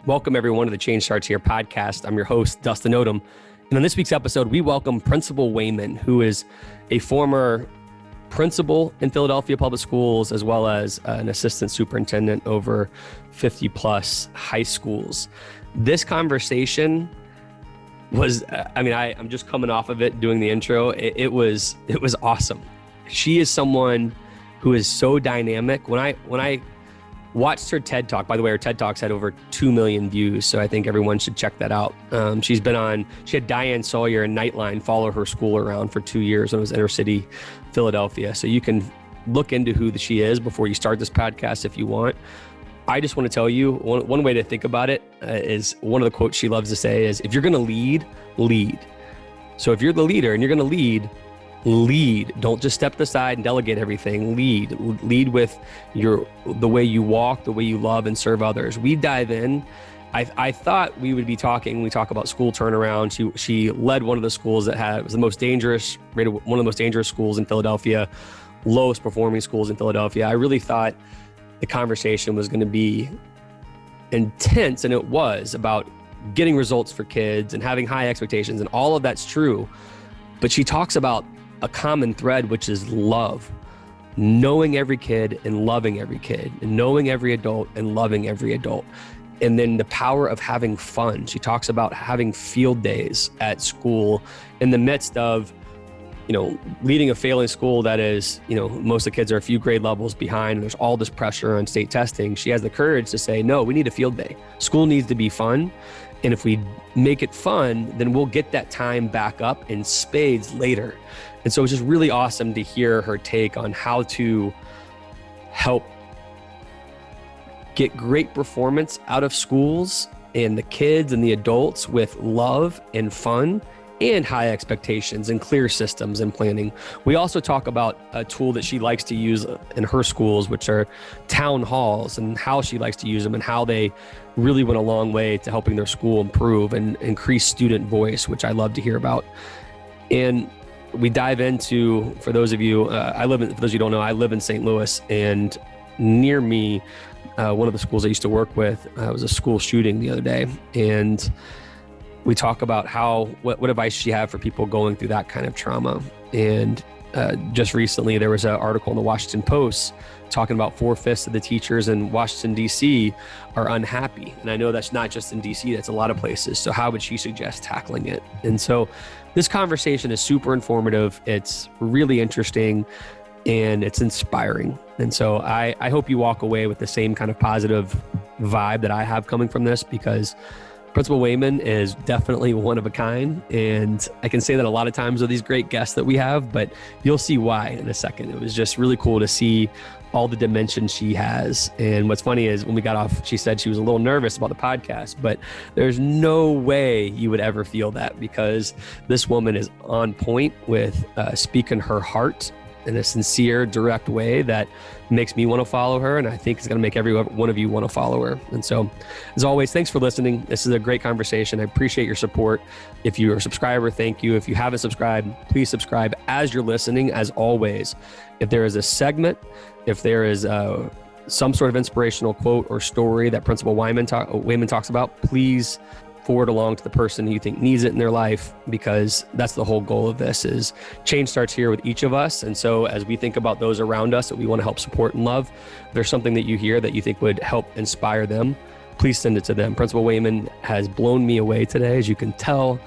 Welcome everyone to the Change Starts Here podcast. I'm your host, Dustin Odham. And on this week's episode, we welcome Principal Wayman, who is a former principal in Philadelphia Public Schools, as well as an assistant superintendent over 50 plus high schools. This conversation was, I'm just coming off of it, doing the intro. It was awesome. She is someone who is so dynamic. When I watched her TED Talk, by the way, her TED Talks had over 2 million views. So I think everyone should check that out. She had Diane Sawyer and Nightline follow her school around for 2 years when it was inner city Philadelphia. So you can look into who she is before you start this podcast if you want. I just want to tell you, one way to think about it is one of the quotes she loves to say is, if you're going to lead, lead. So if you're the leader and you're going to lead. Don't just step aside and delegate everything. Lead with the way you walk, the way you love and serve others. We dive in. I thought we would be talking, when we talk about school turnaround. She led one of the schools that was the most dangerous, rated one of the most dangerous schools in Philadelphia, lowest performing schools in Philadelphia. I really thought the conversation was going to be intense, and it was, about getting results for kids and having high expectations, and all of that's true. But she talks about a common thread, which is love, knowing every kid and loving every kid, and knowing every adult and loving every adult. And then the power of having fun. She talks about having field days at school in the midst of, leading a failing school that is, most of the kids are a few grade levels behind, and there's all this pressure on state testing. She has the courage to say, no, we need a field day. School needs to be fun. And if we make it fun, then we'll get that time back up in spades later. And so it's just really awesome to hear her take on how to help get great performance out of schools and the kids and the adults with love and fun and high expectations and clear systems and planning. We also talk about a tool that she likes to use in her schools, which are town halls, and how she likes to use them and how they really went a long way to helping their school improve and increase student voice, which I love to hear about. And we dive into, for those of you, for those of you who don't know, I live in St. Louis, and near me, one of the schools I used to work with, was a school shooting the other day. And we talk about what advice she had for people going through that kind of trauma. And just recently, there was an article in the Washington Post talking about 4/5 of the teachers in Washington, D.C. are unhappy. And I know that's not just in D.C., that's a lot of places. So how would she suggest tackling it? And so this conversation is super informative. It's really interesting, and it's inspiring. And so I hope you walk away with the same kind of positive vibe that I have coming from this, because Principal Wayman is definitely one of a kind. And I can say that a lot of times with these great guests that we have, but you'll see why in a second. It was just really cool to see all the dimensions she has. And what's funny is when we got off, she said she was a little nervous about the podcast, but there's no way you would ever feel that, because this woman is on point with speaking her heart in a sincere, direct way that makes me want to follow her. And I think it's going to make every one of you want to follow her. And so, as always, thanks for listening. This is a great conversation. I appreciate your support. If you're a subscriber, thank you. If you haven't subscribed, please subscribe as you're listening. As always, if there is a segment, if there is some sort of inspirational quote or story that Principal Wayman talks about, please forward along to the person who you think needs it in their life, because that's the whole goal of this. Is change starts here with each of us. And so as we think about those around us that we want to help support and love, if there's something that you hear that you think would help inspire them, please send it to them. Principal Wayman has blown me away today. As you can tell,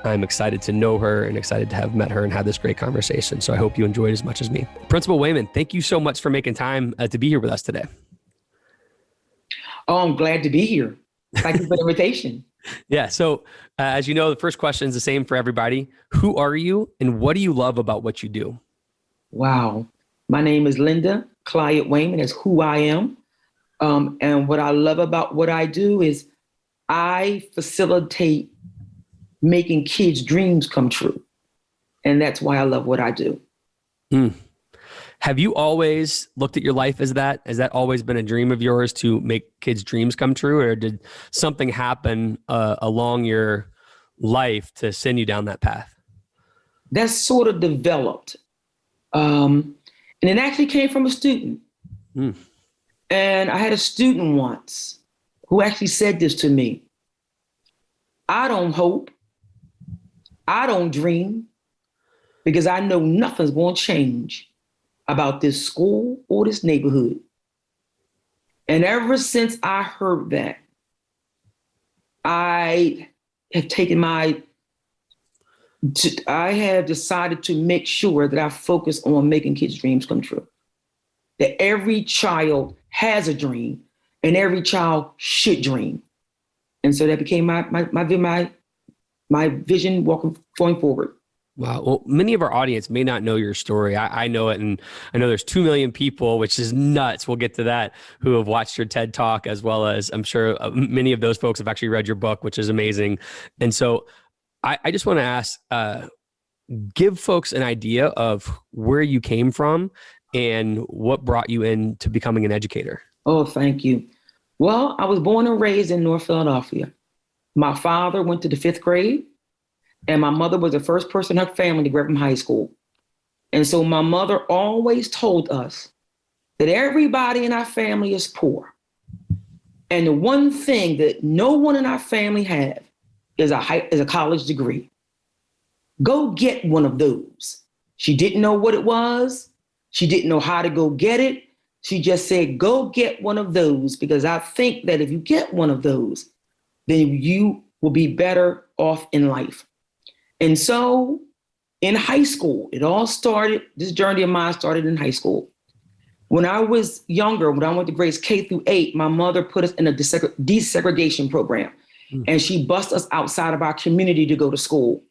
I'm excited to know her and excited to have met her and had this great conversation. So I hope you enjoyed as much as me. Principal Wayman, thank you so much for making time to be here with us today. Oh, I'm glad to be here. Thank you for the invitation. Yeah. So as you know, the first question is the same for everybody. Who are you and what do you love about what you do? Wow. My name is Linda Cliatt-Wayman. That's who I am. And what I love about what I do is I facilitate making kids' dreams come true. And that's why I love what I do. Have you always looked at your life as that? Has that always been a dream of yours, to make kids' dreams come true? Or did something happen along your life to send you down that path? That's sort of developed. And it actually came from a student. And I had a student once who actually said this to me. I don't hope, I don't dream, because I know nothing's going to change about this school or this neighborhood. And ever since I heard that, I have decided to make sure that I focus on making kids' dreams come true. That every child has a dream and every child should dream. And so that became my vision going forward. Wow. Well, many of our audience may not know your story. I know it. And I know there's 2 million people, which is nuts. We'll get to that, who have watched your TED Talk, as well as I'm sure many of those folks have actually read your book, which is amazing. And so I just want to ask, give folks an idea of where you came from and what brought you into becoming an educator. Oh, thank you. Well, I was born and raised in North Philadelphia. My father went to the 5th grade, and my mother was the first person in her family to graduate from high school. And so my mother always told us that everybody in our family is poor. And the one thing that no one in our family have is a college degree. Go get one of those. She didn't know what it was. She didn't know how to go get it. She just said, go get one of those, because I think that if you get one of those, then you will be better off in life. And so in high school, this journey of mine started in high school. When I was younger, when I went to grades K through 8, my mother put us in a desegregation program. And she bused us outside of our community to go to school.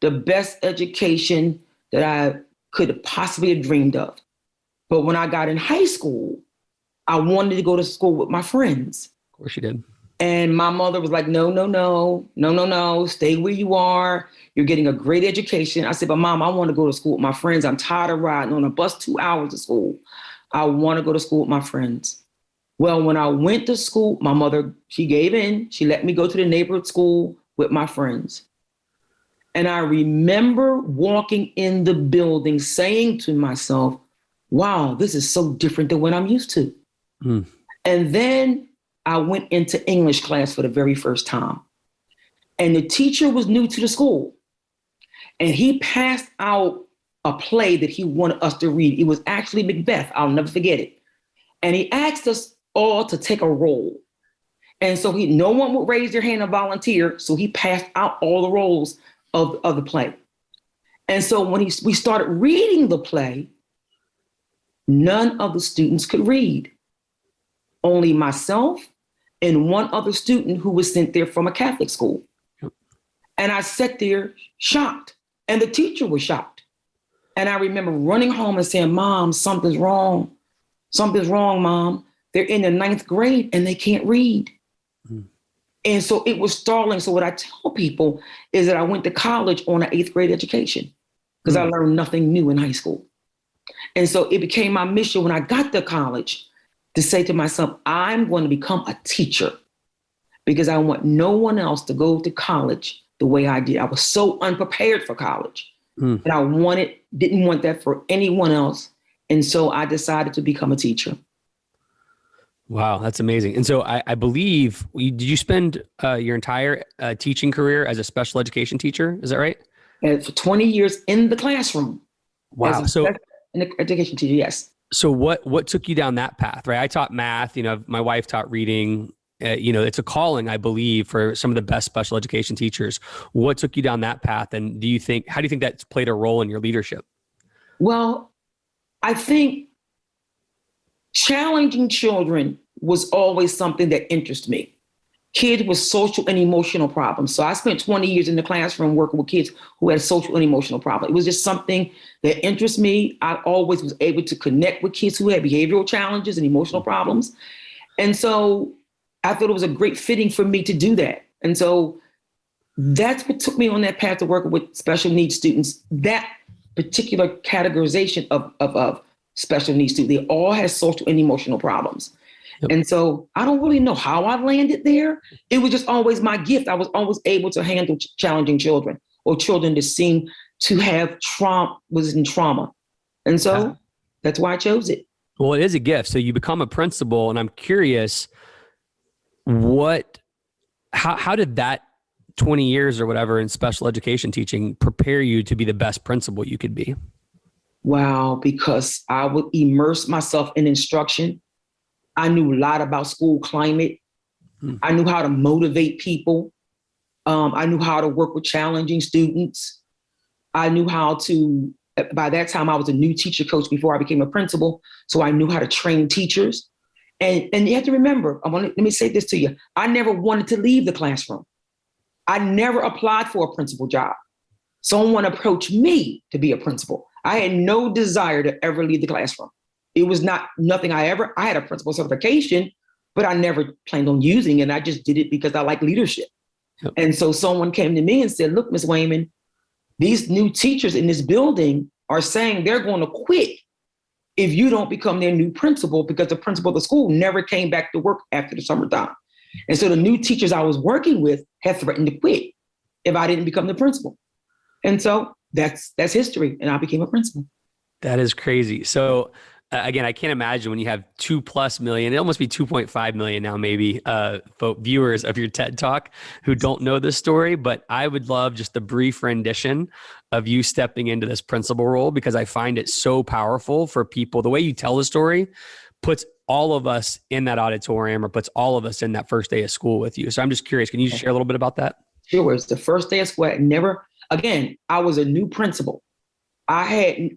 The best education that I could possibly have dreamed of. But when I got in high school, I wanted to go to school with my friends. Of course you did. And my mother was like, no, stay where you are. You're getting a great education. I said, but Mom, I want to go to school with my friends. I'm tired of riding on a bus 2 hours to school. I want to go to school with my friends. Well, when I went to school, my mother, she gave in. She let me go to the neighborhood school with my friends. And I remember walking in the building saying to myself, wow, this is so different than what I'm used to. And then I went into English class for the very first time. And the teacher was new to the school. And he passed out a play that he wanted us to read. It was actually Macbeth. I'll never forget it. And he asked us all to take a role. And so no one would raise their hand and volunteer. So he passed out all the roles of the play. And so when we started reading the play, none of the students could read. Only myself and one other student who was sent there from a Catholic school. And I sat there shocked, and the teacher was shocked. And I remember running home and saying, Mom, something's wrong. Something's wrong, Mom. They're in the 9th grade and they can't read. And so it was startling. So what I tell people is that I went to college on an 8th grade education because I learned nothing new in high school. And so it became my mission when I got to college to say to myself, I'm going to become a teacher because I want no one else to go to college the way I did. I was so unprepared for college and I didn't want that for anyone else. And so I decided to become a teacher. Wow, that's amazing. And so I believe, did you spend your entire teaching career as a special education teacher? Is that right? And for 20 years in the classroom. Wow. As an education teacher, yes. So what took you down that path, right? I taught math, my wife taught reading, it's a calling, I believe, for some of the best special education teachers. What took you down that path? And how do you think that's played a role in your leadership? Well, I think challenging children was always something that interested me. Kids with social and emotional problems. So I spent 20 years in the classroom working with kids who had social and emotional problems. It was just something that interests me. I always was able to connect with kids who had behavioral challenges and emotional problems. And so I thought it was a great fitting for me to do that. And so that's what took me on that path to working with special needs students. That particular categorization of special needs students, they all had social and emotional problems. Yep. And so I don't really know how I landed there. It was just always my gift. I was always able to handle challenging children or children that seemed to have trauma. And so that's why I chose it. Well, it is a gift. So you become a principal, and I'm curious, what, how did that 20 years or whatever in special education teaching prepare you to be the best principal you could be? Wow, because I would immerse myself in instruction. I knew a lot about school climate. I knew how to motivate people. I knew how to work with challenging students. I knew how to, by that time, I was a new teacher coach before I became a principal. So I knew how to train teachers. And you have to remember, let me say this to you. I never wanted to leave the classroom. I never applied for a principal job. Someone approached me to be a principal. I had no desire to ever leave the classroom. It was nothing I had a principal certification, but I never planned on using it. I just did it because I like leadership. Yep. And so someone came to me and said, look, Ms. Wayman, these new teachers in this building are saying they're going to quit if you don't become their new principal, because the principal of the school never came back to work after the summertime. And so the new teachers I was working with had threatened to quit if I didn't become the principal. And so that's history. And I became a principal. That is crazy. So again, I can't imagine when you have 2+ million, it almost be 2.5 million now, maybe viewers of your TED Talk who don't know this story, but I would love just the brief rendition of you stepping into this principal role, because I find it so powerful for people. The way you tell the story puts all of us in that auditorium, or puts all of us in that first day of school with you. So I'm just curious, can you share a little bit about that? Sure. It's the first day of school. I was a new principal. I had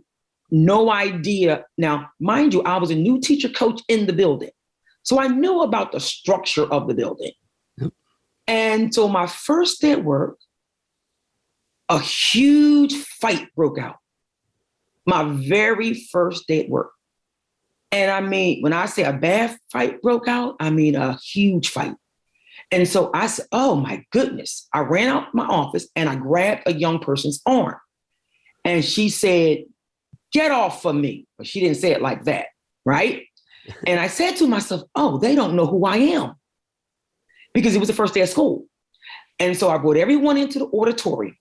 no idea. Now, mind you, I was a new teacher coach in the building. So I knew about the structure of the building. Yep. And so my first day at work, a huge fight broke out. My very first day at work. And I mean, when I say a bad fight broke out, I mean a huge fight. And so I said, oh my goodness. I ran out my office and I grabbed a young person's arm. And she said, get off of me. But she didn't say it like that, right? And I said to myself, oh, they don't know who I am, because it was the first day of school. And so I brought everyone into the auditorium.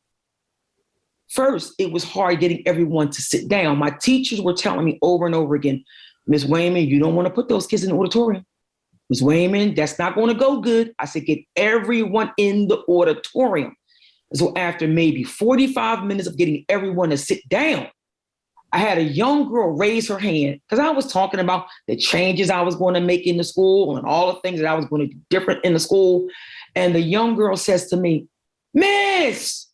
First, it was hard getting everyone to sit down. My teachers were telling me over and over again, Ms. Wayman, you don't want to put those kids in the auditorium. Ms. Wayman, that's not going to go good. I said, get everyone in the auditorium. And so after maybe 45 minutes of getting everyone to sit down, I had a young girl raise her hand, because I was talking about the changes I was going to make in the school and all the things that I was going to do different in the school. And the young girl says to me, Miss,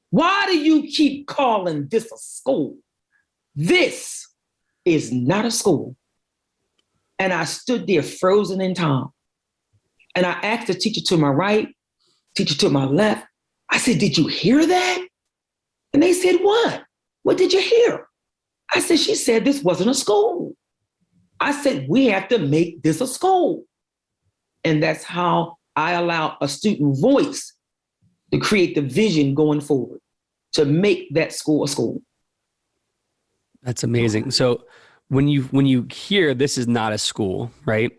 why do you keep calling this a school? This is not a school. And I stood there frozen in time. And I asked the teacher to my right, teacher to my left. I said, did you hear that? And they said, what? What did you hear? I said, she said this wasn't a school. I said, we have to make this a school. And that's how I allow a student voice to create the vision going forward, to make that school a school. That's amazing. So when you hear this is not a school, right?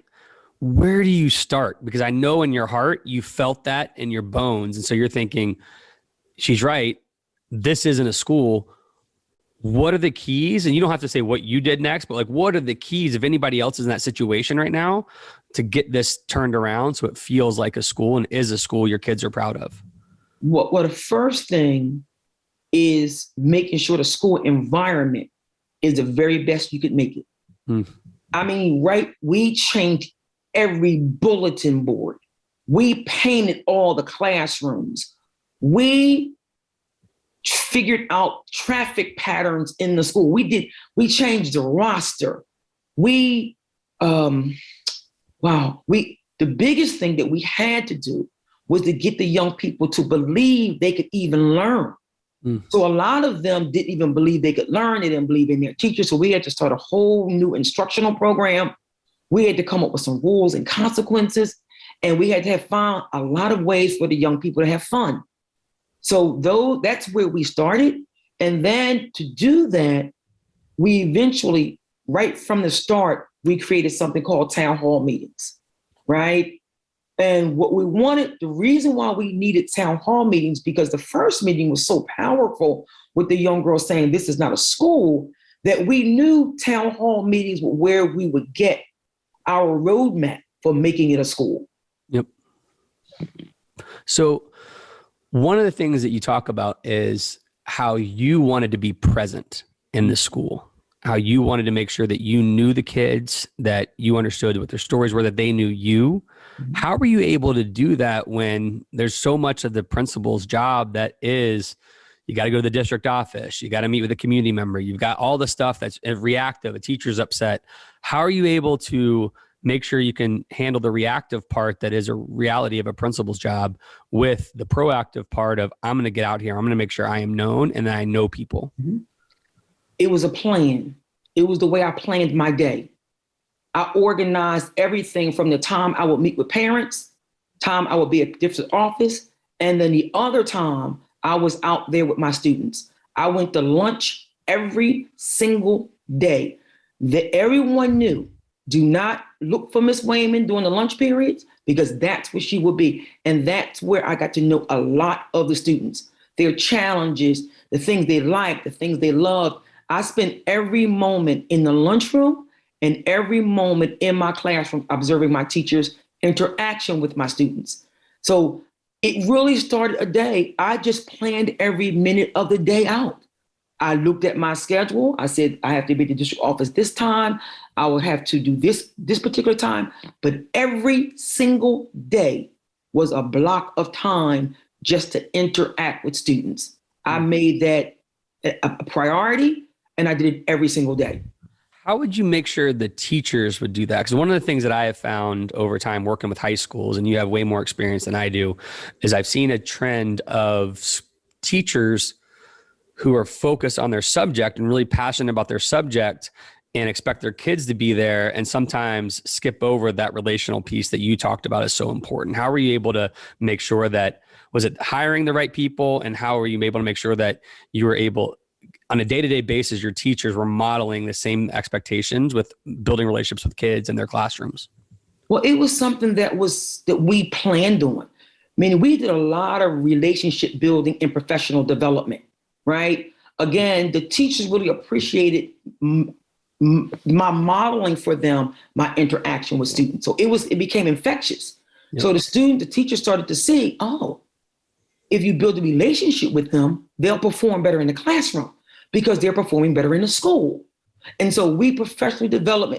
Where do you start? Because I know in your heart, you felt that in your bones. And so you're thinking, she's right. This isn't a school. What are the keys? And you don't have to say what you did next, but like, what are the keys if anybody else is in that situation right now to get this turned around so it feels like a school and is a school your kids are proud of? Well, the first thing is making sure the school environment is the very best you could make it. I mean, right? We changed every bulletin board. We painted all the classrooms. We figured out traffic patterns in the school. We changed the roster. The biggest thing that we had to do was to get the young people to believe they could even learn. So a lot of them didn't even believe they could learn. They didn't believe in their teachers. So we had to start a whole new instructional program. We had to come up with some rules and consequences. And we had to find a lot of ways for the young people to have fun. So that's where we started. And then to do that, we eventually, right from the start, we created something called town hall meetings, right? And what we wanted, the reason why we needed town hall meetings, because the first meeting was so powerful with the young girl saying this is not a school, that we knew town hall meetings were where we would get our roadmap for making it a school. Yep. So one of the things that you talk about is how you wanted to be present in the school, how you wanted to make sure that you knew the kids, that you understood what their stories were, that they knew you. How were you able to do that when there's so much of the principal's job that is, you got to go to the district office, you got to meet with a community member, you've got all the stuff that's reactive, a teacher's upset. How are you able to make sure you can handle the reactive part that is a reality of a principal's job with the proactive part of, I'm going to get out here, I'm going to make sure I am known and that I know people? It was a plan. It was the way I planned my day. I organized everything from the time I would meet with parents, time I would be at the district office, and then the other time I was out there with my students. I went to lunch every single day. That everyone knew, do not look for Miss Wayman during the lunch periods, because that's where she would be. And that's where I got to know a lot of the students, their challenges, the things they liked, the things they loved. I spent every moment in the lunchroom and every moment in my classroom observing my teachers' interaction with my students. So it really started a day. I just planned every minute of the day out. I looked at my schedule. I said, I have to be at the district office this time. I will have to do this particular time. But every single day was a block of time just to interact with students. I made that a priority, and I did it every single day. How would you make sure the teachers would do that? Because one of the things that I have found over time working with high schools, and you have way more experience than I do, is I've seen a trend of teachers who are focused on their subject and really passionate about their subject and expect their kids to be there, and sometimes skip over that relational piece that you talked about is so important. How were you able to make sure that, was it hiring the right people, and how were you able to make sure that you were able, on a day-to-day basis, your teachers were modeling the same expectations with building relationships with kids in their classrooms? Well, it was something that we planned on. I mean, we did a lot of relationship building and professional development, right? Again, the teachers really appreciated my modeling for them, my interaction with students. So it became infectious. Yep. So the teachers started to see, oh, if you build a relationship with them, they'll perform better in the classroom because they're performing better in the school. And so we professionally develop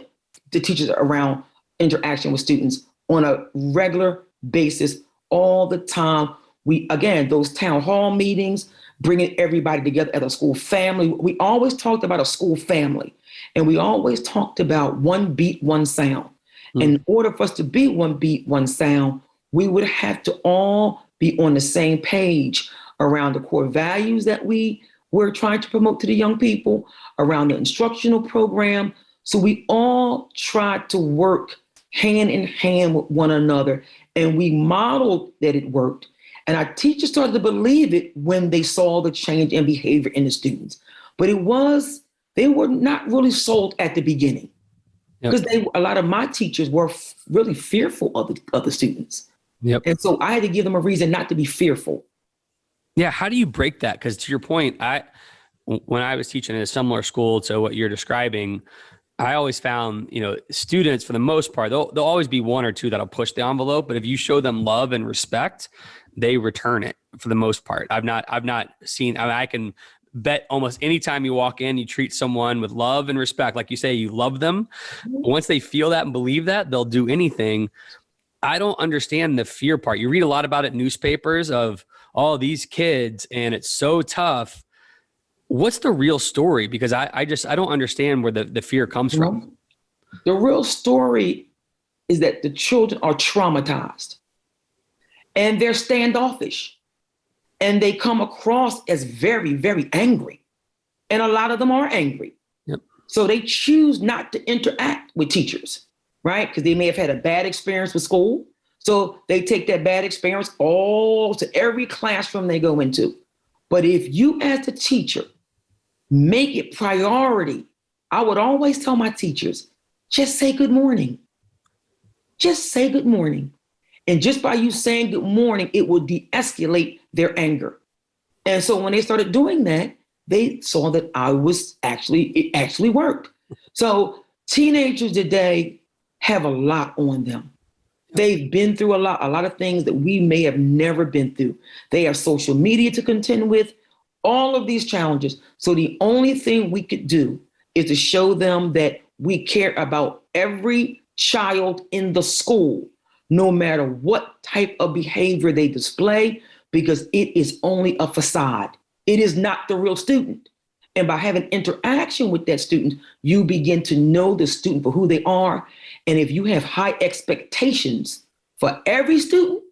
the teachers around interaction with students on a regular basis all the time. Those town hall meetings, bringing everybody together as a school family. We always talked about a school family, and we always talked about one beat, one sound. Mm. In order for us to be one beat, one sound, we would have to all be on the same page around the core values that we were trying to promote to the young people, around the instructional program. So we all tried to work hand in hand with one another, and we modeled that it worked. And our teachers started to believe it when they saw the change in behavior in the students. But they were not really sold at the beginning, because a lot of my teachers were really fearful of the students. Yep. And so I had to give them a reason not to be fearful. Yeah. How do you break that? Because to your point, when I was teaching in a similar school to what you're describing, I always found, students, for the most part, there'll always be one or two that'll push the envelope, but if you show them love and respect, they return it for the most part. I've not seen, I can bet almost any time you walk in, you treat someone with love and respect, like you say, you love them. Once they feel that and believe that, they'll do anything. I don't understand the fear part. You read a lot about it in newspapers of all these kids, and it's so tough. What's the real story? Because I don't understand where the fear comes from. The real story is that the children are traumatized and they're standoffish, and they come across as very, very angry. And a lot of them are angry. Yep. So they choose not to interact with teachers, right? Because they may have had a bad experience with school. So they take that bad experience all to every classroom they go into. But if you, as the teacher, make it priority, I would always tell my teachers, just say good morning. Just say good morning. And just by you saying good morning, it will de-escalate their anger. And so when they started doing that, they saw that it actually worked. So teenagers today, have a lot on them. They've been through a lot of things that we may have never been through. They have social media to contend with, all of these challenges. So the only thing we could do is to show them that we care about every child in the school, no matter what type of behavior they display, because it is only a facade. It is not the real student. And by having interaction with that student, you begin to know the student for who they are. And if you have high expectations for every student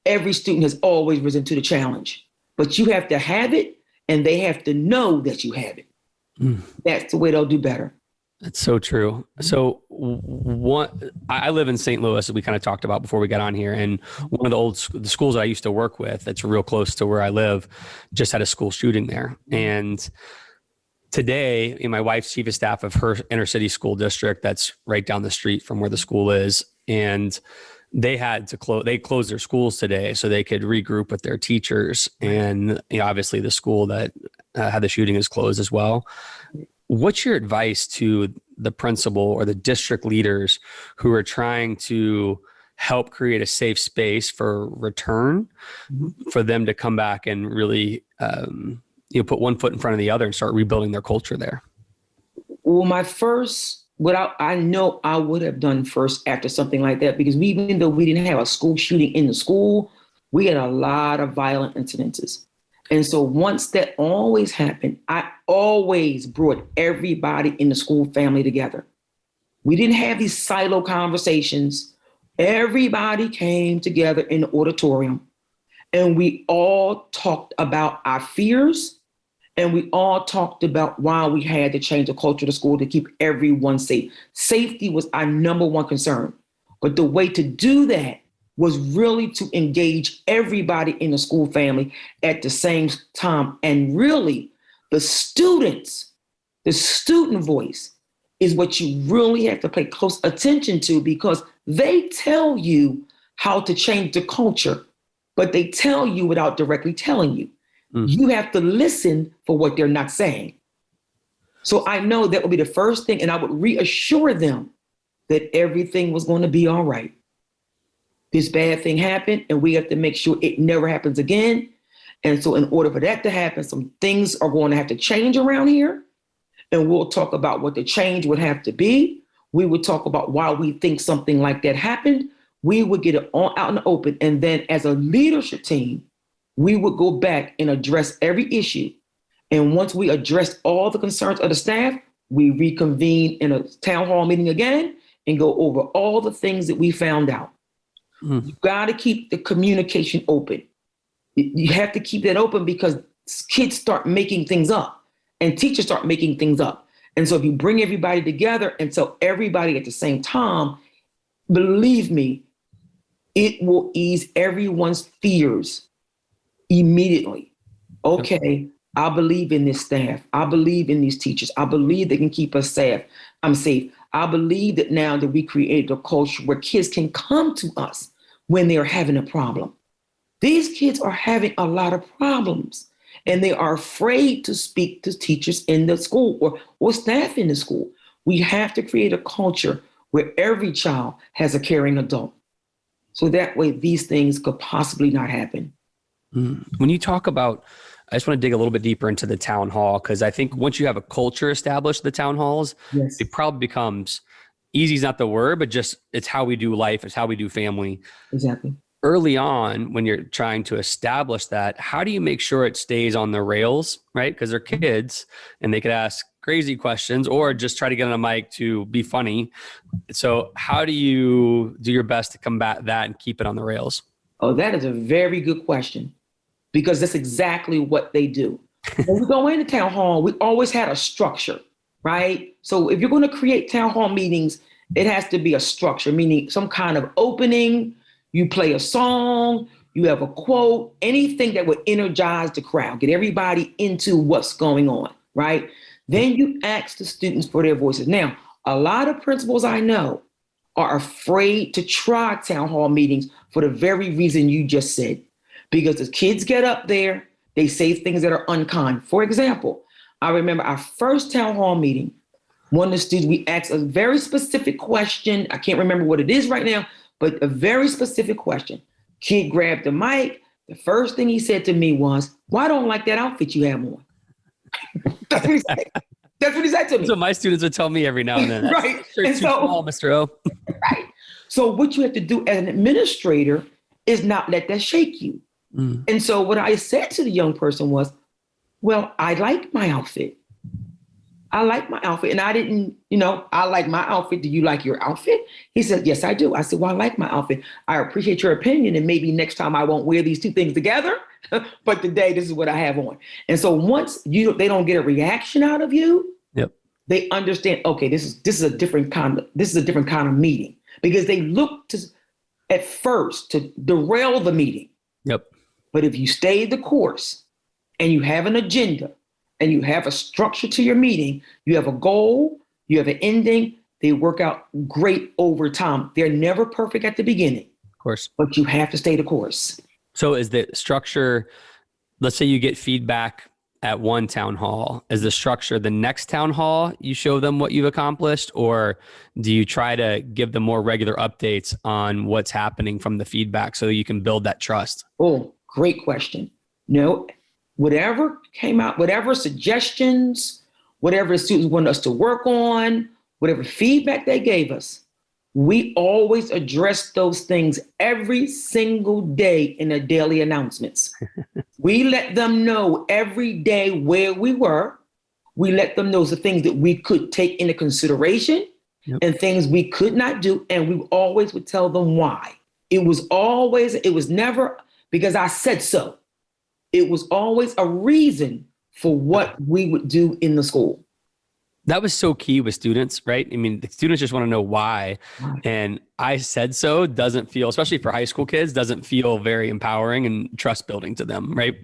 has always risen to the challenge. But you have to have it, and they have to know that you have it. That's the way they'll do better. That's so true. So I live in St. Louis, as we kind of talked about before we got on here. And one of the schools I used to work with, that's real close to where I live, just had a school shooting there. And today, my wife's chief of staff of her inner city school district, that's right down the street from where the school is. And they had to they closed their schools today so they could regroup with their teachers. And obviously the school that had the shooting is closed as well. What's your advice to the principal or the district leaders who are trying to help create a safe space for return, for them to come back and really, put one foot in front of the other and start rebuilding their culture there? Well, what I know I would have done first after something like that, because even though we didn't have a school shooting in the school, we had a lot of violent incidences. And so once that always happened, I always brought everybody in the school family together. We didn't have these silo conversations. Everybody came together in the auditorium, and we all talked about our fears, and we all talked about why we had to change the culture of the school to keep everyone safe. Safety was our number one concern. But the way to do that was really to engage everybody in the school family at the same time. And really, the student voice is what you really have to pay close attention to, because they tell you how to change the culture, but they tell you without directly telling you. You have to listen for what they're not saying. So I know that would be the first thing, and I would reassure them that everything was going to be all right. This bad thing happened, and we have to make sure it never happens again. And so in order for that to happen, some things are going to have to change around here. And we'll talk about what the change would have to be. We would talk about why we think something like that happened. We would get it all out in the open. And then as a leadership team, we would go back and address every issue. And once we addressed all the concerns of the staff, we reconvene in a town hall meeting again and go over all the things that we found out. You got to keep the communication open. You have to keep that open, because kids start making things up and teachers start making things up. And so if you bring everybody together and tell everybody at the same time, believe me, it will ease everyone's fears immediately. Okay, I believe in this staff. I believe in these teachers. I believe they can keep us safe. I'm safe. I believe that now that we created a culture where kids can come to us when they're having a problem. These kids are having a lot of problems, and they are afraid to speak to teachers in the school or staff in the school. We have to create a culture where every child has a caring adult. So that way these things could possibly not happen. When you talk about, I just want to dig a little bit deeper into the town hall, because I think once you have a culture established, the town halls, Yes. It probably becomes, easy is not the word, but just it's how we do life, it's how we do family. Exactly. Early on, when you're trying to establish that, how do you make sure it stays on the rails, right? Because they're kids and they could ask crazy questions or just try to get on a mic to be funny. So how do you do your best to combat that and keep it on the rails? Oh, that is a very good question, because that's exactly what they do. When we go into town hall, we always had a structure, right? So if you're going to create town hall meetings, it has to be a structure, meaning some kind of opening. You play a song, you have a quote, anything that would energize the crowd, get everybody into what's going on, right? Then you ask the students for their voices. Now, a lot of principals I know are afraid to try town hall meetings for the very reason you just said, because the kids get up there, they say things that are unkind. For example, I remember our first town hall meeting, One of the students, we asked a very specific question. I can't remember what it is right now, but a very specific question. Kid grabbed the mic. The first thing he said to me was, "Well, I don't like that outfit you have on." That's what he said. That's what he said to me. So my students would tell me every now and then, "That's Right. too And so, small, Mr. O." right. So what you have to do as an administrator is not let that shake you. And so what I said to the young person was, "Well, I like my outfit. I like my outfit." And I didn't, I like my outfit. Do you like your outfit? He said, "Yes, I do." I said, "Well, I like my outfit. I appreciate your opinion. And maybe next time I won't wear these two things together. But today, this is what I have on." And so once they don't get a reaction out of you, Yep. they understand, okay, this is a different kind of meeting, because they look at first to derail the meeting. Yep. But if you stay the course and you have an agenda, and you have a structure to your meeting, you have a goal, you have an ending, they work out great over time. They're never perfect at the beginning. Of course. But you have to stay the course. So is the structure, let's say you get feedback at one town hall, is the structure the next town hall you show them what you've accomplished, or do you try to give them more regular updates on what's happening from the feedback so that you can build that trust? Oh, great question. No. Whatever came out, whatever suggestions, whatever the students want us to work on, whatever feedback they gave us, we always address those things every single day in the daily announcements. We let them know every day where we were. We let them know the things that we could take into consideration, yep, and things we could not do. And we always would tell them why. It was never because I said so. It was always a reason for what we would do in the school. That was so key with students, right? I mean, the students just want to know why. Right. And I said so doesn't feel, especially for high school kids, doesn't feel very empowering and trust building to them, right?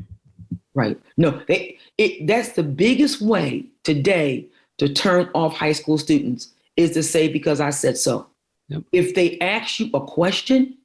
Right. No, that's the biggest way today to turn off high school students is to say, because I said so. Yep. If they ask you a question,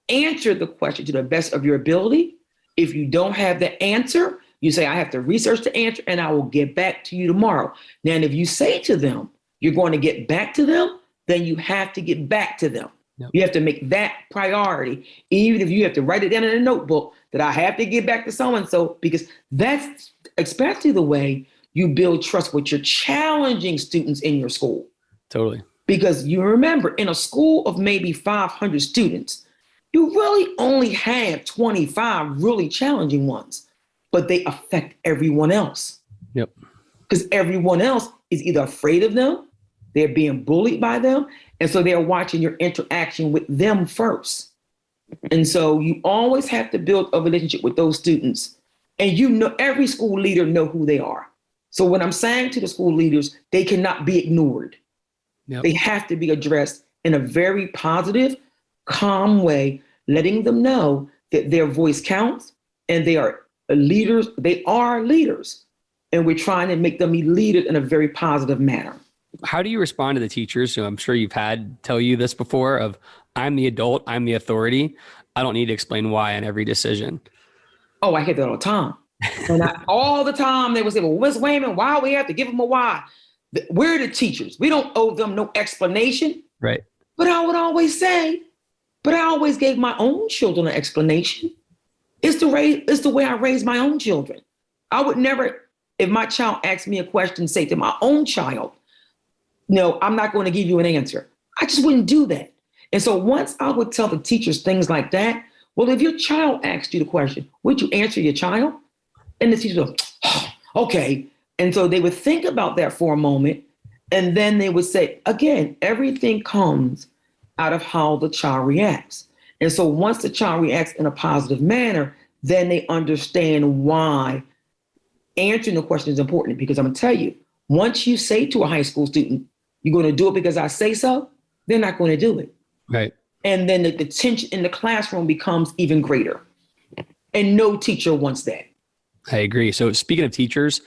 answer the question to the best of your ability. If you don't have the answer, you say, "I have to research the answer and I will get back to you tomorrow." Now, if you say to them, you're going to get back to them, then you have to get back to them. Yep. You have to make that priority, even if you have to write it down in a notebook that I have to get back to so-and-so, because that's especially the way you build trust with your challenging students in your school. Totally. Because you remember, in a school of maybe 500 students, you really only have 25 really challenging ones, but they affect everyone else. Yep. Because everyone else is either afraid of them, they're being bullied by them, and so they're watching your interaction with them first. And so you always have to build a relationship with those students. And every school leader know who they are. So what I'm saying to the school leaders, they cannot be ignored. Yep. They have to be addressed in a very positive, calm way, letting them know that their voice counts and they are leaders. They are leaders, and we're trying to make them be leaders in a very positive manner. How do you respond to the teachers who I'm sure you've had tell you this before of, "I'm the adult, I'm the authority. I don't need to explain why on every decision"? Oh, I hear that all the time. And all the time they would say, "Well, Ms. Wayman, why we have to give them a why? We're the teachers. We don't owe them no explanation." Right. But I would always say, but I always gave my own children an explanation. It's the way I raised my own children. I would never, if my child asked me a question, say to my own child, "No, I'm not going to give you an answer." I just wouldn't do that. And so once I would tell the teachers things like that, well, if your child asked you the question, would you answer your child? And the teacher would go, "Oh, okay." And so they would think about that for a moment. And then they would say, again, everything comes out of how the child reacts. And so once the child reacts in a positive manner, then they understand why answering the question is important. Because I'm going to tell you, once you say to a high school student, "You're going to do it because I say so," they're not going to do it. Right. And then the tension in the classroom becomes even greater. And no teacher wants that. I agree. So speaking of teachers,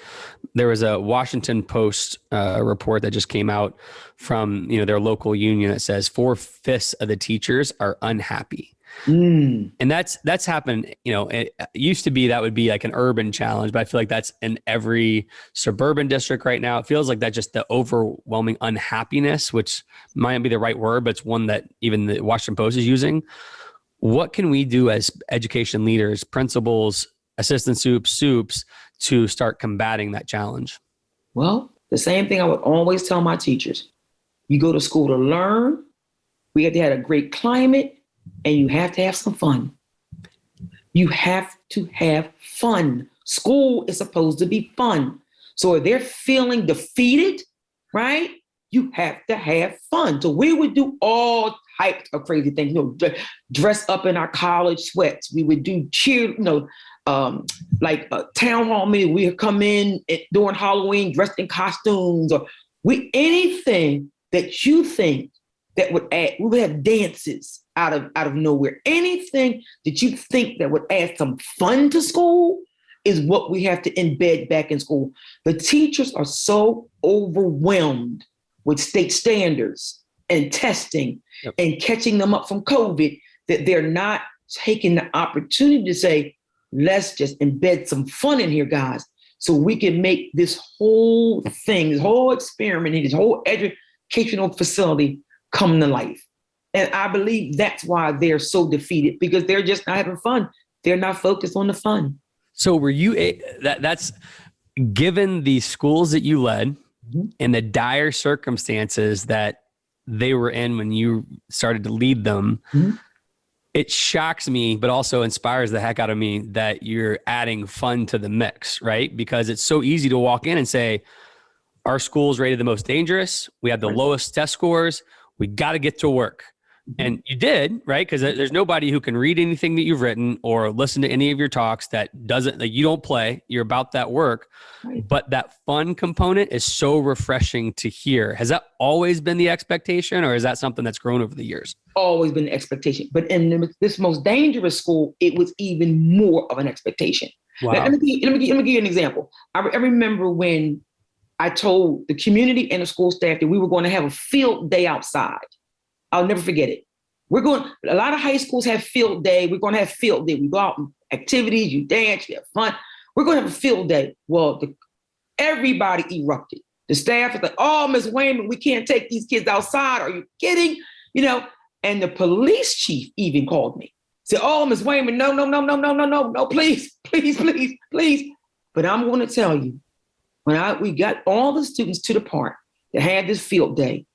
there was a Washington Post report that just came out from their local union that says 4/5 of the teachers are unhappy. And that's happened, it used to be that would be like an urban challenge, but I feel like that's in every suburban district right now. It feels like that just the overwhelming unhappiness, which might not be the right word, but it's one that even the Washington Post is using. What can we do as education leaders, principals, assistant soups to start combating that challenge? Well, the same thing I would always tell my teachers. You go to school to learn. We have to have a great climate, and you have to have some fun. You have to have fun. School is supposed to be fun. So if they're feeling defeated, right, you have to have fun. So we would do all types of crazy things, dress up in our college sweats. We would do cheer, like a town hall meeting. We would come in during Halloween dressed in costumes, or anything that you think that would add. We would have dances out of nowhere. Anything that you think that would add some fun to school is what we have to embed back in school. The teachers are so overwhelmed with state standards and testing and catching them up from COVID that they're not taking the opportunity to say, let's just embed some fun in here, guys, so we can make this whole thing, this whole experiment, this whole educational facility come to life. And I believe that's why they're so defeated, because they're just not having fun. They're not focused on the fun. So were you, that's given the schools that you led and the dire circumstances that they were in when you started to lead them, it shocks me, but also inspires the heck out of me that you're adding fun to the mix, right? Because it's so easy to walk in and say, our school's rated the most dangerous. We have the lowest test scores. We got to get to work. And you did, right? Because there's nobody who can read anything that you've written or listen to any of your talks that doesn't, like, you don't play. You're about that work. But that fun component is so refreshing to hear. Has that always been the expectation, or is that something that's grown over the years? Always been the expectation. But in this most dangerous school, it was even more of an expectation. Wow. Let me give you an example. I remember when I told the community and the school staff that we were going to have a field day outside. I'll never forget it. A lot of high schools have field day. We're going to have field day. We go out and activities, you dance, you have fun. We're going to have a field day. Well, everybody erupted. The staff is like, oh, Ms. Wayman, we can't take these kids outside. Are you kidding? And the police chief even called me. Said, oh, Ms. Wayman, no, please. But I'm going to tell you, when we got all the students to the park that had this field day,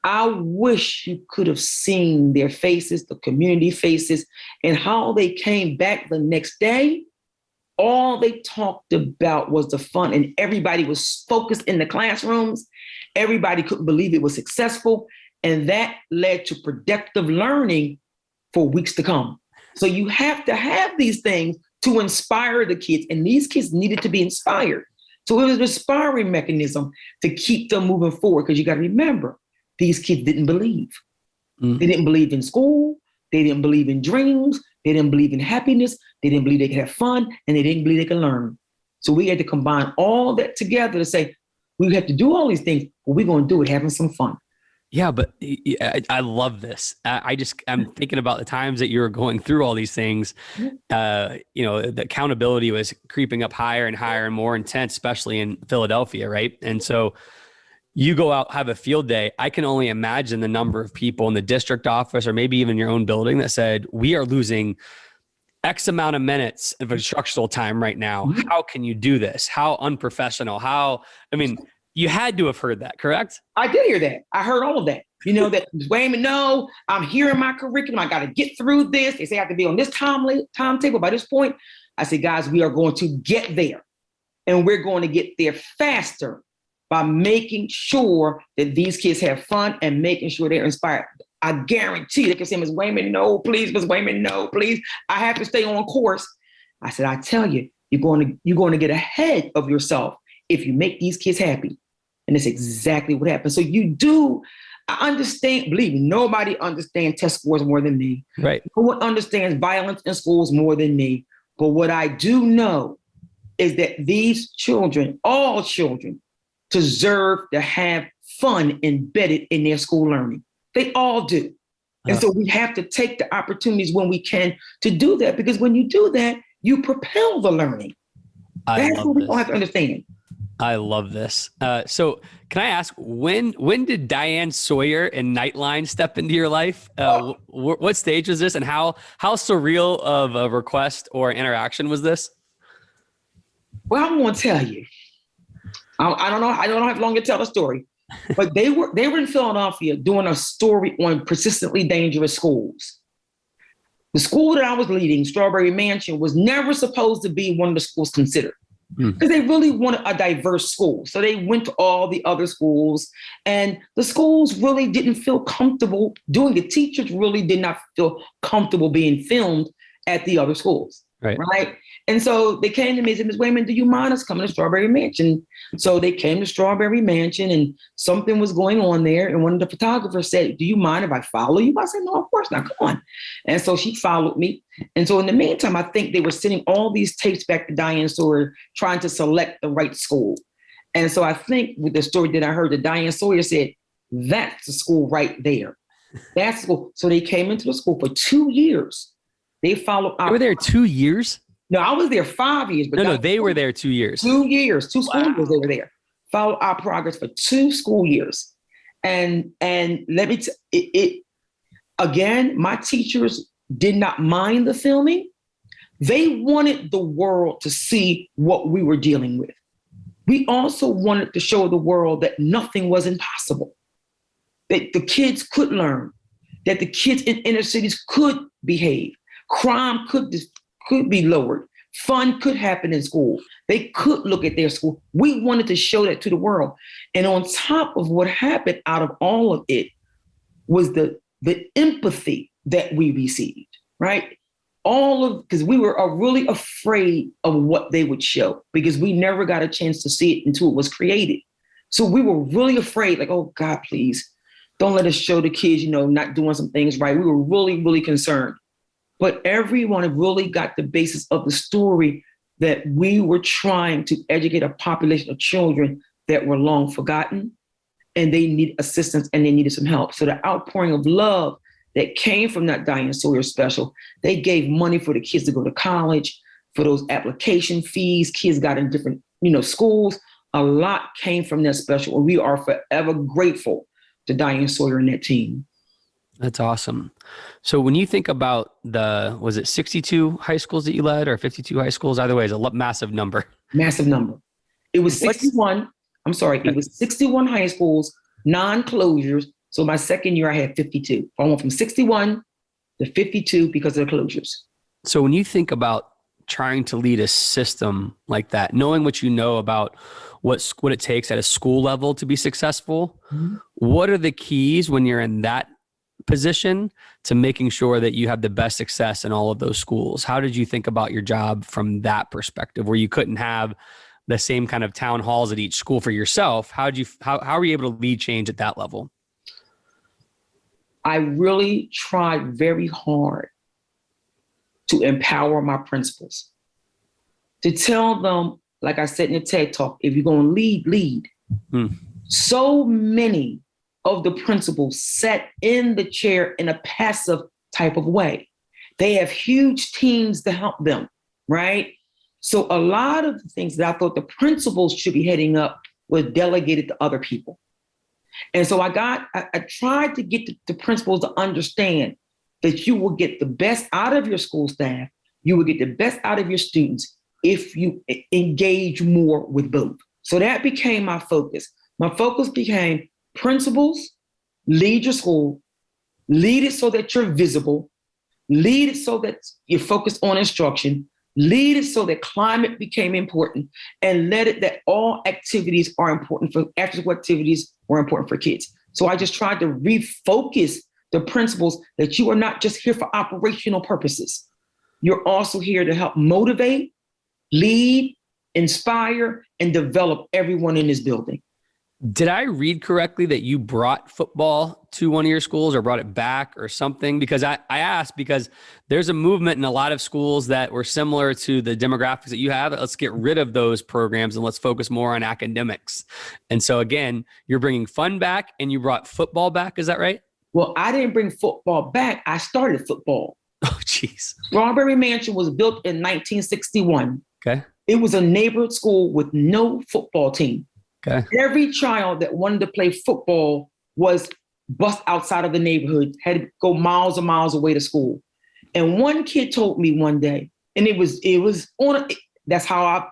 I wish you could have seen their faces, the community faces, and how they came back the next day. All they talked about was the fun, and everybody was focused in the classrooms. Everybody couldn't believe it was successful, and that led to productive learning for weeks to come. So you have to have these things to inspire the kids, and these kids needed to be inspired. So it was an inspiring mechanism to keep them moving forward, because you got to remember, these kids didn't believe. They didn't believe in school. They didn't believe in dreams. They didn't believe in happiness. They didn't believe they could have fun, and they didn't believe they could learn. So we had to combine all that together to say, we have to do all these things, but we're going to do it having some fun. Yeah, but I love this. I'm thinking about the times that you were going through all these things. The accountability was creeping up higher and higher and more intense, especially in Philadelphia, right? And so you go out, have a field day. I can only imagine the number of people in the district office, or maybe even your own building, that said, we are losing X amount of minutes of instructional time right now. How can you do this? How unprofessional? You had to have heard that, correct? I did hear that. I heard all of that. That Wayman, no, I'm here in my curriculum. I got to get through this. They say I have to be on this timetable by this point. I said, guys, we are going to get there, and we're going to get there faster by making sure that these kids have fun and making sure they're inspired. I guarantee they can say, Ms. Wayman, no, please, Ms. Wayman, no, please. I have to stay on course. I said, I tell you, you're going to get ahead of yourself if you make these kids happy. And that's exactly what happened. So I understand, believe me, nobody understands test scores more than me. Right. No one understands violence in schools more than me. But what I do know is that these children, all children, deserve to have fun embedded in their school learning. They all do. And so we have to take the opportunities when we can to do that, because when you do that, you propel the learning. That's what we all have to understand. I love this. So can I ask, when did Diane Sawyer and Nightline step into your life? What stage was this, and how surreal of a request or interaction was this? Well, I'm going to tell you. I don't know how long to tell the story, but they were in Philadelphia doing a story on persistently dangerous schools. The school that I was leading, Strawberry Mansion, was never supposed to be one of the schools considered, because they really wanted a diverse school. So they went to all the other schools, and the schools really didn't feel comfortable doing it. Teachers really did not feel comfortable being filmed at the other schools. Right. And so they came to me and said, Ms. Wayman, do you mind us coming to Strawberry Mansion? So they came to Strawberry Mansion, and something was going on there. And one of the photographers said, do you mind if I follow you? I said, no, of course not. Come on. And so she followed me. And so in the meantime, I think they were sending all these tapes back to Diane Sawyer, trying to select the right school. And so I think with the story that I heard, that Diane Sawyer said, that's the school right there. That's the school. So they came into the school for 2 years. They followed. They were there 2 years? No, I was there 5 years. But no, they were there 2 years. 2 years, two school years they were there. Followed our progress for 2 school years. And let me again, my teachers did not mind the filming. They wanted the world to see what we were dealing with. We also wanted to show the world that nothing was impossible, that the kids could learn, that the kids in inner cities could behave. Crime could be lowered. Fun could happen in school. They could look at their school. We wanted to show that to the world. And on top of what happened out of all of it was the empathy that we received, right? Because we were really afraid of what they would show, because we never got a chance to see it until it was created. So we were really afraid, like, oh God, please don't let us show the kids, not doing some things right. We were really, really concerned. But everyone really got the basis of the story, that we were trying to educate a population of children that were long forgotten, and they need assistance and they needed some help. So the outpouring of love that came from that Diane Sawyer special, they gave money for the kids to go to college, for those application fees. Kids got in different, schools. A lot came from that special, and we are forever grateful to Diane Sawyer and that team. That's awesome. So when you think about was it 62 high schools that you led, or 52 high schools? Either way, it's a massive number. Massive number. It was 61. I'm sorry. It was 61 high schools, non-closures. So my second year, I had 52. I went from 61 to 52 because of the closures. So when you think about trying to lead a system like that, knowing what you know about what it takes at a school level to be successful, what are the keys when you're in that position to making sure that you have the best success in all of those schools? How did you think about your job from that perspective, where you couldn't have the same kind of town halls at each school for yourself? How were you able to lead change at that level? I really tried very hard to empower my principals, to tell them, like I said in the TED Talk, if you're going to lead. So many of the principals sat in the chair in a passive type of way. They have huge teams to help them, right? So a lot of the things that I thought the principals should be heading up was delegated to other people. And so I tried to get the principals to understand that you will get the best out of your school staff, you will get the best out of your students if you engage more with both. So that became my focus. My focus became principals, lead your school, lead it so that you're visible, lead it so that you're focused on instruction, lead it so that climate became important, and let it that all activities are important for after-school activities were important for kids. So I just tried to refocus the principals that you are not just here for operational purposes. You're also here to help motivate, lead, inspire, and develop everyone in this building. Did I read correctly that you brought football to one of your schools, or brought it back or something? Because I asked because there's a movement in a lot of schools that were similar to the demographics that you have. Let's get rid of those programs and let's focus more on academics. And so again, you're bringing fun back and you brought football back. Is that right? Well, I didn't bring football back. I started football. Oh, geez. Strawberry Mansion was built in 1961. Okay. It was a neighborhood school with no football team. Okay. Every child that wanted to play football was bused outside of the neighborhood, had to go miles and miles away to school. And one kid told me one day, and that's how I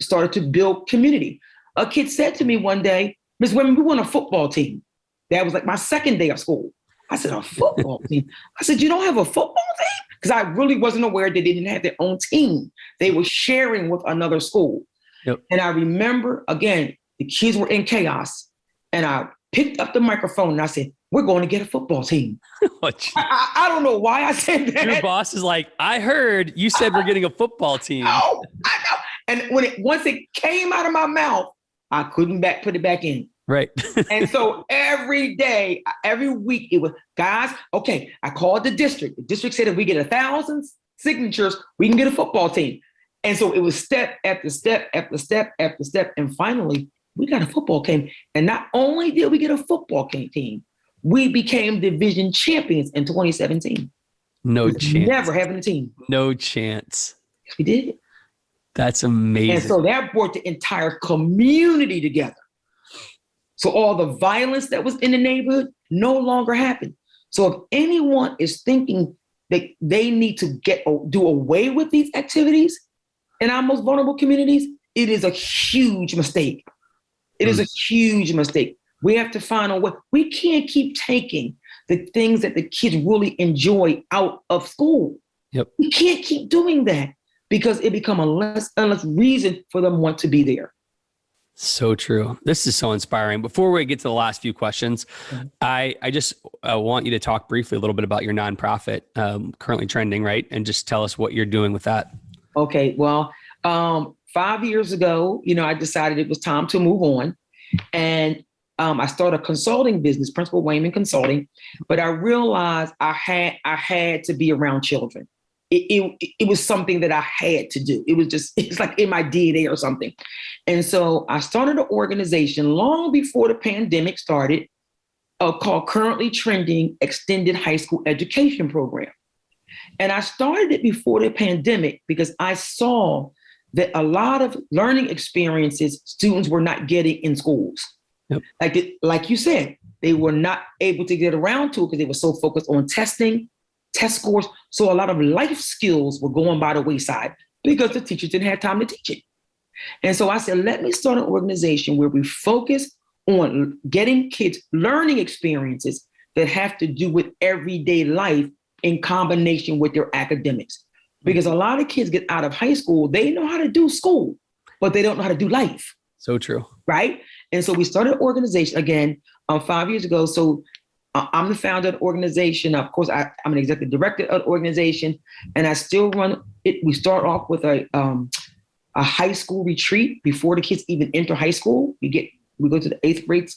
started to build community. A kid said to me one day, Ms. Wayman, we want a football team. That was like my second day of school. I said, a football team? I said, you don't have a football team? Because I really wasn't aware that they didn't have their own team. They were sharing with another school. Yep. And I remember, again, the kids were in chaos. And I picked up the microphone and I said, we're going to get a football team. I don't know why I said that. Your boss is like, I heard you said we're getting a football team. Oh, I know. And once it came out of my mouth, I couldn't put it back in. Right. And so every day, every week, it was, guys, okay, I called the district. The district said if we get 1,000 signatures, we can get a football team. And so it was step after step after step after step. And finally, we got a football team. And not only did we get a football team, we became division champions in 2017. No chance. Never having a team. No chance. Yes, we did. That's amazing. And so that brought the entire community together. So all the violence that was in the neighborhood no longer happened. So if anyone is thinking that they need to do away with these activities in our most vulnerable communities, it is a huge mistake. It is a huge mistake. We have to find a way. We can't keep taking the things that the kids really enjoy out of school. Yep. We can't keep doing that because it becomes a less and less reason for them to want to be there. So true. This is so inspiring. Before we get to the last few questions, I just want you to talk briefly a little bit about your nonprofit, currently trending, right? And just tell us what you're doing with that. Okay. Well, 5 years ago, I decided it was time to move on. And I started a consulting business, Principal Wayman Consulting, but I realized I had to be around children. It was something that I had to do. It's like in my DNA or something. And so I started an organization long before the pandemic started called Currently Trending Extended High School Education Program. And I started it before the pandemic because I saw that a lot of learning experiences students were not getting in schools. Yep. Like you said, they were not able to get around to it because they were so focused on testing, test scores. So a lot of life skills were going by the wayside because the teachers didn't have time to teach it. And so I said, let me start an organization where we focus on getting kids learning experiences that have to do with everyday life in combination with their academics. Because a lot of kids get out of high school, they know how to do school, but they don't know how to do life. So true. Right? And so we started an organization again 5 years ago. So I'm the founder of the organization. Of course, I'm an executive director of the organization, and I still run it. We start off with a high school retreat before the kids even enter high school. We go to the 8th grade,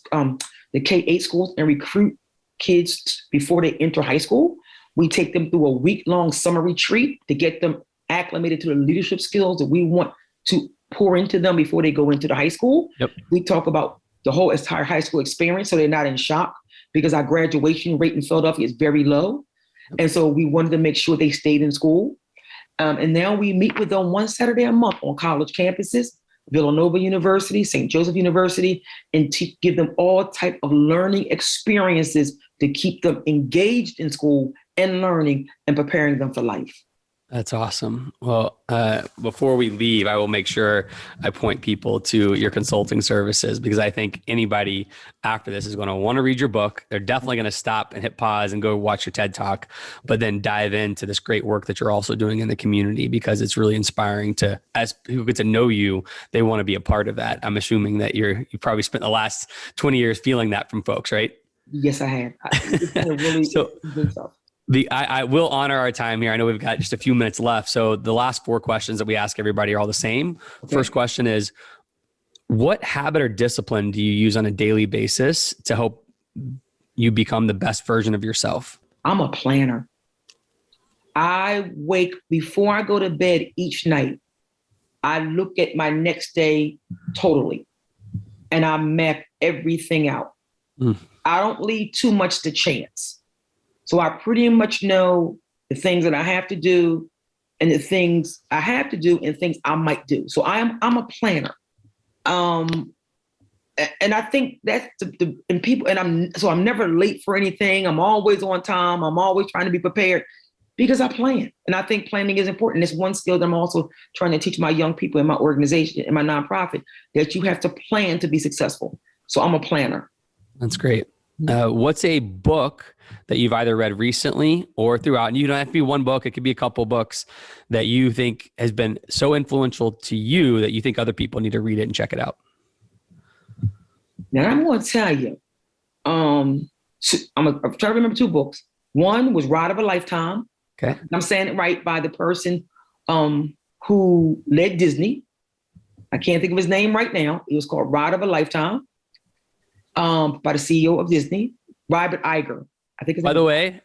the K-8 schools, and recruit kids before they enter high school. We take them through a week-long summer retreat to get them acclimated to the leadership skills that we want to pour into them before they go into the high school. Yep. We talk about the whole entire high school experience so they're not in shock because our graduation rate in Philadelphia is very low. And so we wanted to make sure they stayed in school. And now we meet with them one Saturday a month on college campuses, Villanova University, St. Joseph University, and to give them all type of learning experiences to keep them engaged in school and learning and preparing them for life. That's awesome. Well, before we leave, I will make sure I point people to your consulting services because I think anybody after this is going to want to read your book. They're definitely going to stop and hit pause and go watch your TED Talk, but then dive into this great work that you're also doing in the community because it's really inspiring to, as people get to know you, they want to be a part of that. I'm assuming that you probably spent the last 20 years feeling that from folks, right? Yes, I have. It's been really good stuff. I will honor our time here. I know we've got just a few minutes left. So the last 4 questions that we ask everybody are all the same. Okay. First question is, what habit or discipline do you use on a daily basis to help you become the best version of yourself? I'm a planner. I wake before I go to bed each night. I look at my next day totally, and I map everything out. I don't leave too much to chance. So I pretty much know the things that I have to do and the things I have to do and things I might do. So I'm a planner. And I think that's and people, and I'm never late for anything. I'm always on time. I'm always trying to be prepared because I plan. And I think planning is important. It's one skill that I'm also trying to teach my young people in my organization, in my nonprofit, that you have to plan to be successful. So I'm a planner. That's great. What's a book that you've either read recently or throughout? And you don't have to be one book. It could be a couple books that you think has been so influential to you that you think other people need to read it and check it out. Now I'm going to tell you, I'm trying to remember two books. One was Ride of a Lifetime. Okay. I'm saying it right, by the person who led Disney. I can't think of his name right now. It was called Ride of a Lifetime, by the CEO of Disney, Robert Iger. I think. By the way,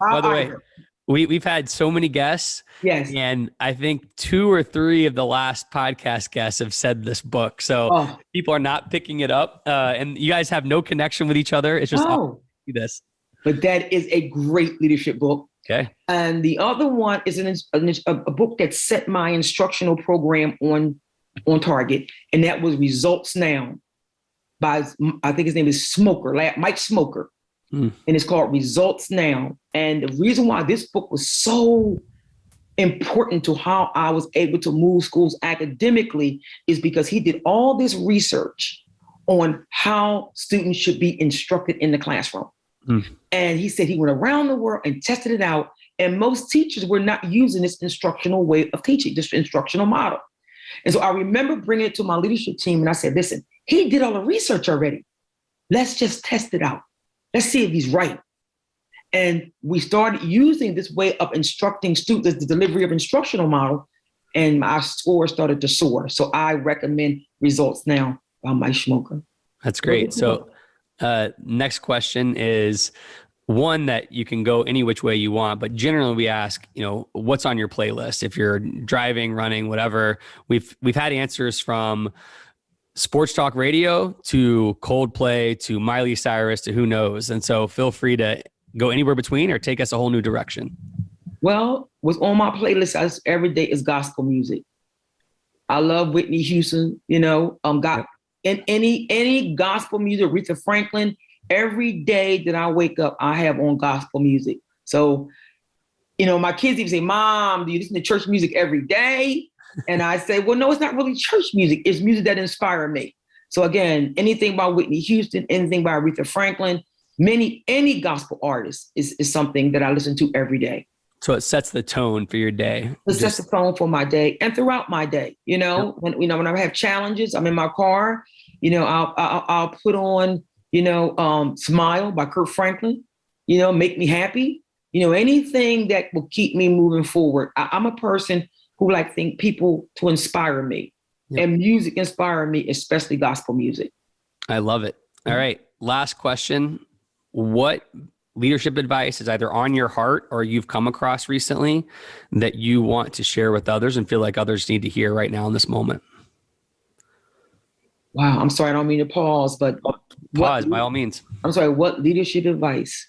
we've had so many guests. Yes. And I think 2 or 3 of the last podcast guests have said this book. So people are not picking it up. And you guys have no connection with each other. It's just this. But that is a great leadership book. Okay. And the other one is a book that set my instructional program on target. And that was Results Now by, I think his name is Mike Smoker. And it's called Results Now. And the reason why this book was so important to how I was able to move schools academically is because he did all this research on how students should be instructed in the classroom. And he said he went around the world and tested it out. And most teachers were not using this instructional way of teaching, this instructional model. And so I remember bringing it to my leadership team and I said, listen, he did all the research already. Let's just test it out. Let's see if he's right. And we started using this way of instructing students, the delivery of instructional model, and our scores started to soar. So I recommend Results Now by Mike Smoker. That's great. So next question is one that you can go any which way you want, but generally we ask, what's on your playlist? If you're driving, running, whatever. We've had answers from sports talk radio to Coldplay to Miley Cyrus to who knows. And so feel free to go anywhere between or take us a whole new direction. Well, what's on my playlist every day is gospel music. I love Whitney Houston, got any gospel music, Aretha Franklin. Every day that I wake up, I have on gospel music. So, my kids even say, Mom, do you listen to church music every day? And I say, well, no, it's not really church music. It's music that inspired me. So again, anything by Whitney Houston, anything by Aretha Franklin, any gospel artist is something that I listen to every day. So it sets the tone for your day. It sets the tone for my day and throughout my day. When I have challenges, I'm in my car, I'll put on, Smile by Kirk Franklin, Make Me Happy, anything that will keep me moving forward. I'm a person who think people to inspire me. Yep. And music inspire me, especially gospel music. I love it. All right. Last question. What leadership advice is either on your heart or you've come across recently that you want to share with others and feel like others need to hear right now in this moment? Wow. I'm sorry. I don't mean to pause, but pause by all means. I'm sorry. What leadership advice?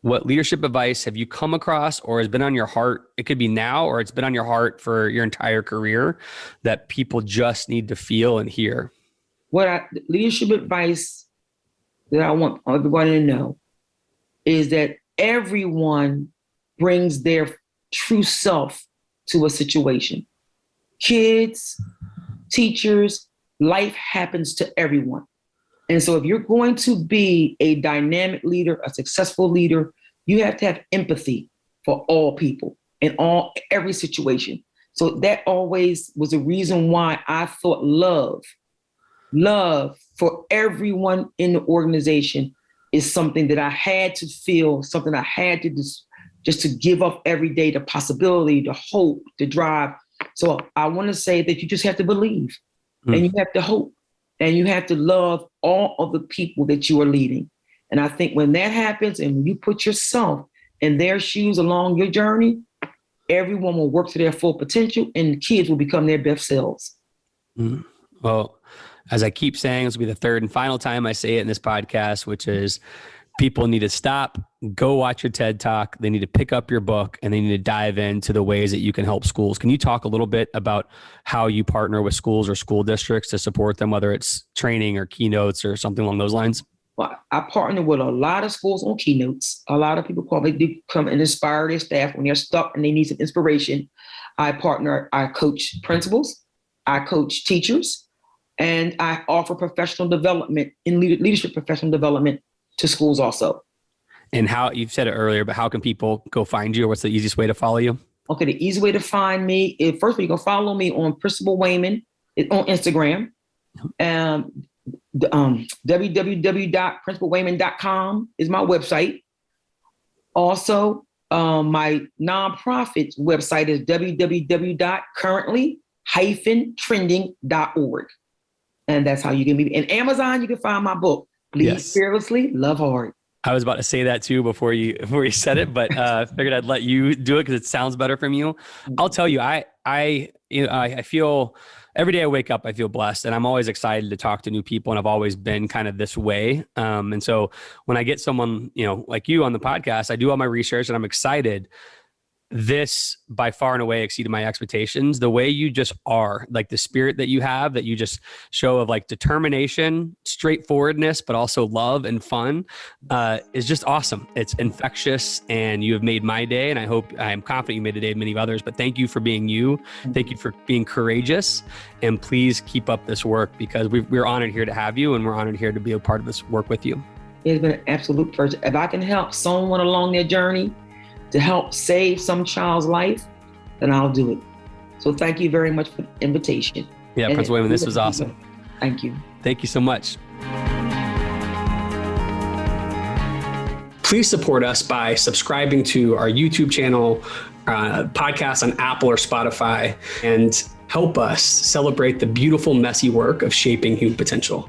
What leadership advice have you come across or has been on your heart? It could be now, or it's been on your heart for your entire career that people just need to feel and hear. Leadership advice that I want everybody to know is that everyone brings their true self to a situation. Kids, teachers, life happens to everyone. And so if you're going to be a dynamic leader, a successful leader, you have to have empathy for all people in every situation. So that always was the reason why I thought love for everyone in the organization is something that I had to feel, something I had to just to give up every day, the possibility, the hope, the drive. So I want to say that you just have to believe and you have to hope. And you have to love all of the people that you are leading. And I think when that happens and when you put yourself in their shoes along your journey, everyone will work to their full potential and kids will become their best selves. Well, as I keep saying, this will be the third and final time I say it in this podcast, which is people need to stop, go watch your TED Talk. They need to pick up your book, and they need to dive into the ways that you can help schools. Can you talk a little bit about how you partner with schools or school districts to support them, whether it's training or keynotes or something along those lines? Well, I partner with a lot of schools on keynotes. A lot of people come and inspire their staff when they're stuck and they need some inspiration. I coach principals, I coach teachers, and I offer professional development in leadership professional development to schools also. And how, you've said it earlier, but how can people go find you, or what's the easiest way to follow you? Okay, the easy way to find me is, first of all, you can follow me on Principal Wayman on Instagram. www.principalwayman.com is my website. Also, my nonprofit website is www.currently-trending.org. And that's how you can meet me. And Amazon, you can find my book, Lead Fearlessly, Love Hard. I was about to say that too before you said it, but figured I'd let you do it because it sounds better from you. I'll tell you, I feel every day I wake up, I feel blessed, and I'm always excited to talk to new people. And I've always been kind of this way. And so when I get someone, like you on the podcast, I do all my research and I'm excited. This by far and away exceeded my expectations. The way you just are, like the spirit that you have, that you just show of like determination, straightforwardness, but also love and fun, is just awesome. It's infectious, and you have made my day. And I'm confident you made the day of many others, but thank you for being you. Thank you for being courageous, and please keep up this work, because we're honored here to have you, and we're honored here to be a part of this work with you. It's been an absolute pleasure. If I can help someone along their journey to help save some child's life, then I'll do it. So thank you very much for the invitation. Yeah, Principal Wayman, this was awesome. Thank you. Thank you so much. Please support us by subscribing to our YouTube channel, podcast on Apple or Spotify, and help us celebrate the beautiful, messy work of shaping human potential.